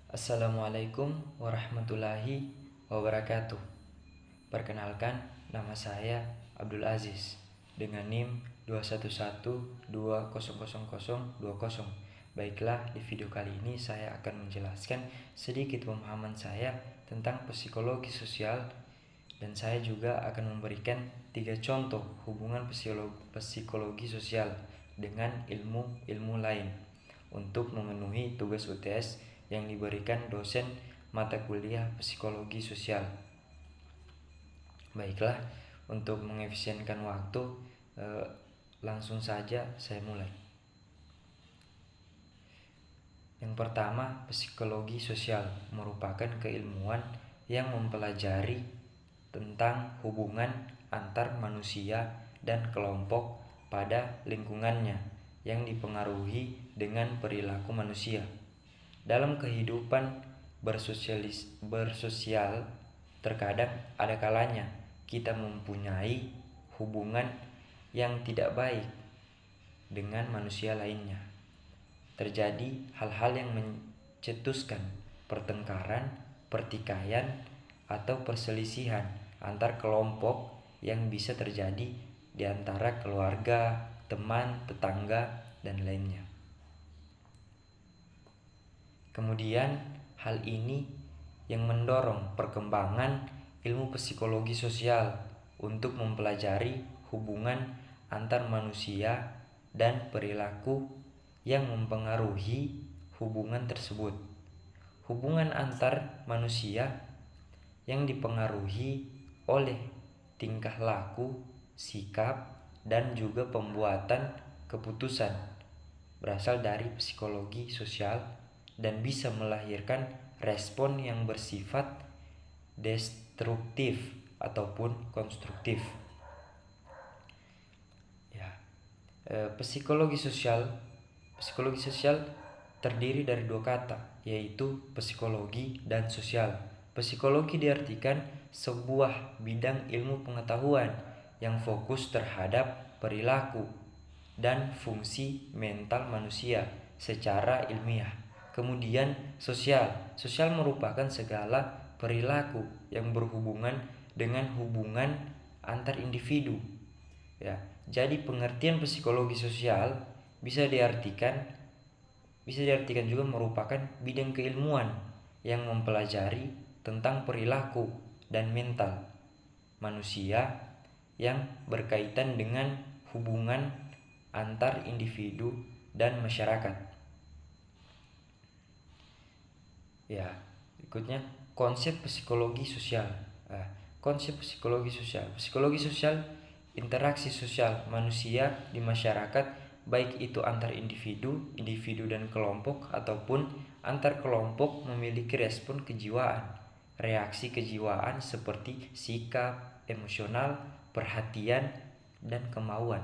Assalamualaikum warahmatullahi wabarakatuh. Perkenalkan, nama saya Abdul Aziz dengan NIM 211200020. Baiklah, di video kali ini saya akan menjelaskan sedikit pemahaman saya tentang psikologi sosial, dan saya juga akan memberikan 3 contoh hubungan psikologi sosial dengan ilmu-ilmu lain untuk memenuhi tugas UTS yang diberikan dosen mata kuliah psikologi sosial. Baiklah, untuk mengefisienkan waktu, langsung saja saya mulai. Yang pertama, psikologi sosial merupakan keilmuan yang mempelajari tentang hubungan antar manusia dan kelompok pada lingkungannya yang dipengaruhi dengan perilaku manusia. Dalam kehidupan bersosial, terkadang ada kalanya kita mempunyai hubungan yang tidak baik dengan manusia lainnya. Terjadi hal-hal yang mencetuskan pertengkaran, pertikaian, atau perselisihan antar kelompok yang bisa terjadi di antara keluarga, teman, tetangga, dan lainnya. Kemudian hal ini yang mendorong perkembangan ilmu psikologi sosial untuk mempelajari hubungan antar manusia dan perilaku yang mempengaruhi hubungan tersebut. Hubungan antar manusia yang dipengaruhi oleh tingkah laku, sikap, dan juga pembuatan keputusan berasal dari psikologi sosial dan bisa melahirkan respon yang bersifat destruktif ataupun konstruktif. Psikologi sosial terdiri dari 2 kata, yaitu psikologi dan sosial. Psikologi diartikan sebuah bidang ilmu pengetahuan yang fokus terhadap perilaku dan fungsi mental manusia secara ilmiah. Kemudian sosial merupakan segala perilaku yang berhubungan dengan hubungan antar individu. Jadi pengertian psikologi sosial bisa diartikan juga merupakan bidang keilmuan yang mempelajari tentang perilaku dan mental manusia yang berkaitan dengan hubungan antar individu dan masyarakat. Berikutnya konsep psikologi sosial. Psikologi sosial interaksi sosial manusia di masyarakat, baik itu antar individu dan kelompok ataupun antar kelompok, memiliki respon kejiwaan, reaksi kejiwaan seperti sikap, emosional, perhatian, dan kemauan.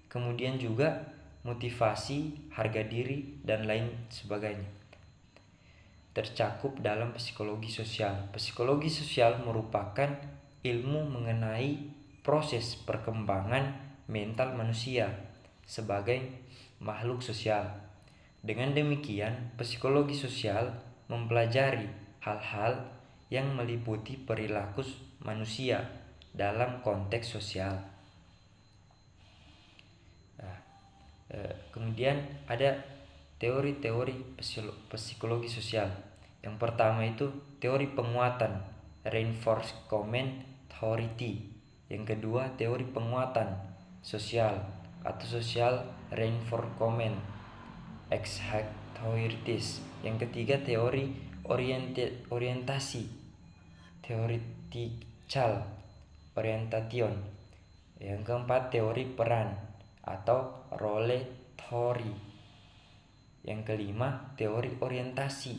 Kemudian juga motivasi, harga diri, dan lain sebagainya tercakup dalam psikologi sosial. Psikologi sosial merupakan ilmu mengenai proses perkembangan mental manusia sebagai makhluk sosial. Dengan demikian, psikologi sosial mempelajari hal-hal yang meliputi perilaku manusia dalam konteks sosial. Kemudian ada teori-teori psikologi sosial. Yang pertama itu teori penguatan, reinforcement theory. Yang kedua teori penguatan sosial atau social reinforcement theories. Yang ketiga teori orientasi, theoretical orientation. Yang keempat teori peran atau role theory. Yang kelima teori orientasi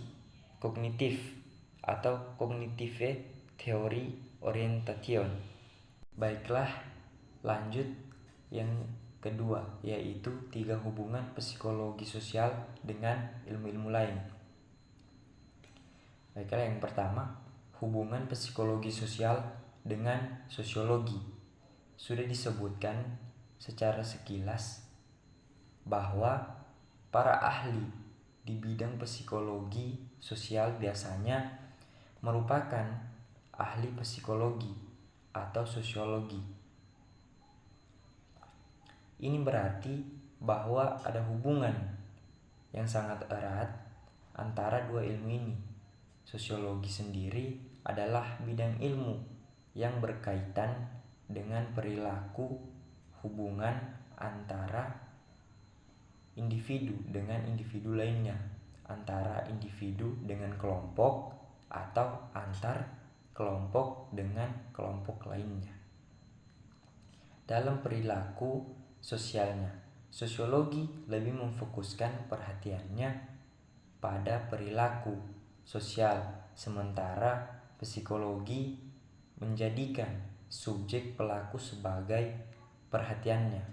kognitif atau cognitive theory orientation. Baiklah, lanjut yang kedua, yaitu 3 hubungan psikologi sosial dengan ilmu-ilmu lain. Baiklah, yang pertama, hubungan psikologi sosial dengan sosiologi. Sudah disebutkan secara sekilas bahwa para ahli di bidang psikologi sosial biasanya merupakan ahli psikologi atau sosiologi. Ini berarti bahwa ada hubungan yang sangat erat antara dua ilmu ini. Sosiologi sendiri adalah bidang ilmu yang berkaitan dengan perilaku hubungan antara individu dengan individu lainnya, antara individu dengan kelompok atau antar kelompok dengan kelompok lainnya. Dalam perilaku sosialnya, sosiologi lebih memfokuskan perhatiannya pada perilaku sosial, sementara psikologi menjadikan subjek pelaku sebagai perhatiannya.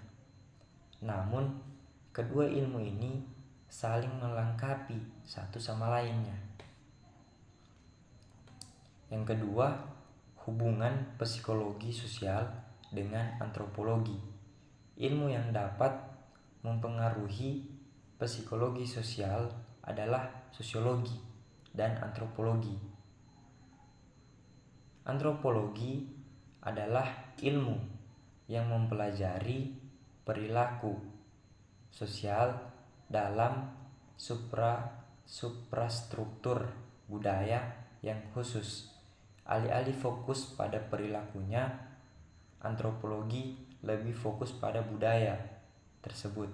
Namun, kedua ilmu ini saling melengkapi satu sama lainnya. Yang kedua, hubungan psikologi sosial dengan antropologi. Ilmu yang dapat mempengaruhi psikologi sosial adalah sosiologi dan antropologi. Antropologi adalah ilmu yang mempelajari perilaku sosial dalam suprastruktur budaya yang khusus. Alih-alih fokus pada perilakunya, antropologi lebih fokus pada budaya tersebut.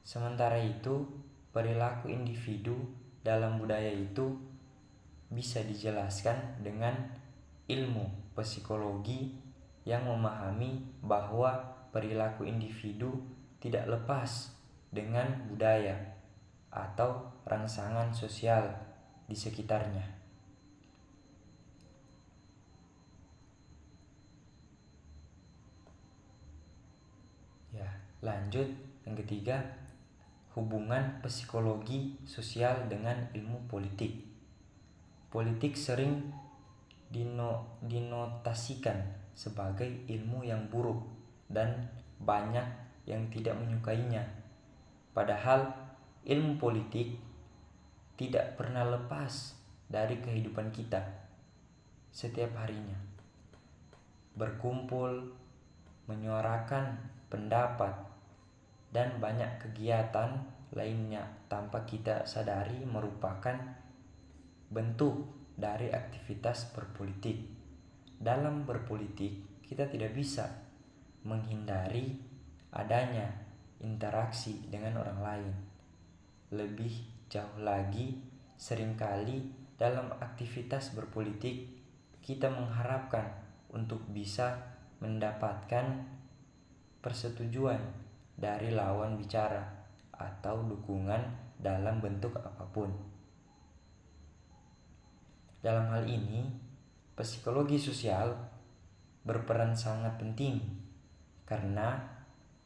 Sementara itu, perilaku individu dalam budaya itu bisa dijelaskan dengan ilmu psikologi yang memahami bahwa perilaku individu tidak lepas dengan budaya atau rangsangan sosial di sekitarnya. Lanjut, yang ketiga, hubungan psikologi sosial dengan ilmu politik. Politik sering dinotasikan sebagai ilmu yang buruk dan banyak yang tidak menyukainya. Padahal ilmu politik tidak pernah lepas dari kehidupan kita setiap harinya. Berkumpul, menyuarakan pendapat, dan banyak kegiatan lainnya tanpa kita sadari merupakan bentuk dari aktivitas berpolitik. Dalam berpolitik, kita tidak bisa menghindari adanya interaksi dengan orang lain. Lebih jauh lagi, seringkali dalam aktivitas berpolitik kita mengharapkan untuk bisa mendapatkan persetujuan dari lawan bicara atau dukungan dalam bentuk apapun. Dalam hal ini, psikologi sosial berperan sangat penting karena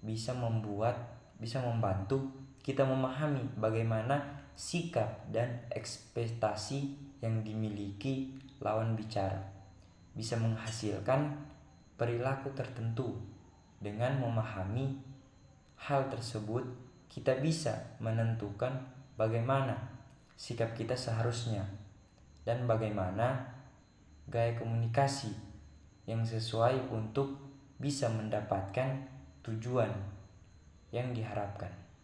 bisa membantu kita memahami bagaimana sikap dan ekspektasi yang dimiliki lawan bicara, bisa menghasilkan perilaku tertentu. Dengan memahami hal tersebut, kita bisa menentukan bagaimana sikap kita seharusnya dan bagaimana gaya komunikasi yang sesuai untuk bisa mendapatkan tujuan yang diharapkan.